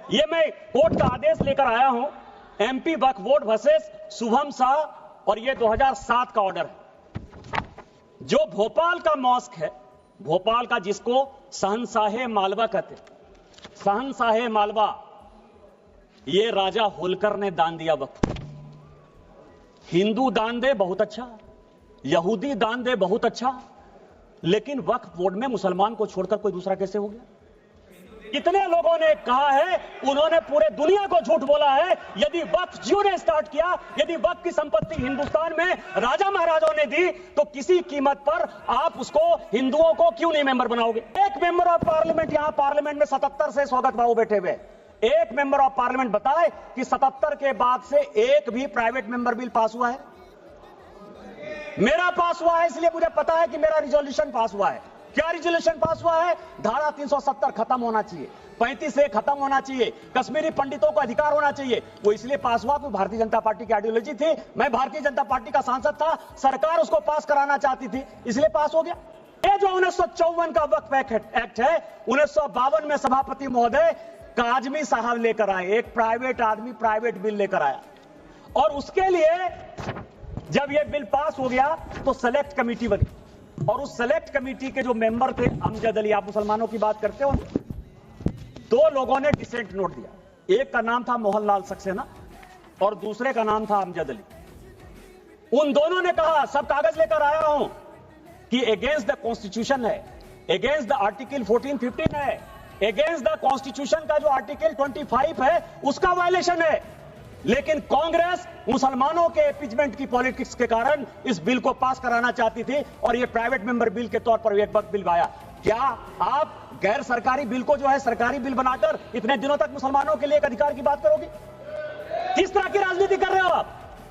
ये मैं कोर्ट का आदेश लेकर आया हूं, एमपी वक्फ बोर्ड वर्सेस शुभम शाह, और ये 2007 का ऑर्डर है। जो भोपाल का मॉस्क है, भोपाल का, जिसको शहंशाहे मालवा कहते, शहंशाहे मालवा, ये राजा होलकर ने दान दिया वक्फ। हिंदू दान दे बहुत अच्छा, यहूदी दान दे बहुत अच्छा, लेकिन वक्फ बोर्ड में मुसलमान को छोड़कर कोई दूसरा कैसे हो गया? कितने लोगों ने कहा है, उन्होंने पूरे दुनिया को झूठ बोला है। यदि वक्फ जियो ने स्टार्ट किया, यदि वक्फ की संपत्ति हिंदुस्तान में राजा महाराजाओं ने दी, तो किसी कीमत पर आप उसको, हिंदुओं को क्यों नहीं मेंबर बनाओगे? एक मेंबर ऑफ पार्लियामेंट, यहां पार्लियामेंट में 77 से स्वागत बाबू बैठे हुए, एक मेंबर ऑफ पार्लियामेंट बताए कि 77 के बाद से एक भी प्राइवेट मेंबर बिल पास हुआ है? मेरा पास हुआ है, इसलिए मुझे पता है कि मेरा रिजोल्यूशन पास हुआ है। क्या रिजोल्यूशन पास हुआ है? धारा 370 खत्म होना चाहिए, 35 से खत्म होना चाहिए, कश्मीरी पंडितों को अधिकार होना चाहिए। वो इसलिए पास हुआ कि भारतीय जनता पार्टी की आइडियोलॉजी थी, मैं भारतीय जनता पार्टी का सांसद था, सरकार उसको पास कराना चाहती थी, इसलिए पास हो गया। ये जो 1954 का वक्फ एक्ट है, 1952 में सभापति महोदय काजमी साहब लेकर आए, एक प्राइवेट आदमी प्राइवेट बिल लेकर आया, और उसके लिए जब यह बिल पास हो गया तो सेलेक्ट कमेटी बनी, और उस सेलेक्ट कमेटी के जो मेंबर थे, अमजद अली, आप मुसलमानों की बात करते हो, दो लोगों ने डिसेंट नोट दिया। एक का नाम था मोहनलाल सक्सेना और दूसरे का नाम था अमजद अली। उन दोनों ने कहा, सब कागज लेकर आया हूं, कि अगेंस्ट द कॉन्स्टिट्यूशन है, अगेंस्ट द आर्टिकल 14-15 है, अगेंस्ट द कॉन्स्टिट्यूशन का जो आर्टिकल 25 है उसका वायलेशन है। लेकिन कांग्रेस मुसलमानों के एपीजमेंट की पॉलिटिक्स के कारण इस बिल को पास कराना चाहती थी, और यह प्राइवेट मेंबर बिल के तौर पर एक वक्त बिल आया। क्या आप गैर सरकारी बिल को जो है सरकारी बिल बनाकर इतने दिनों तक मुसलमानों के लिए एक अधिकार की बात करोगे? किस तरह की राजनीति कर रहे हो आप?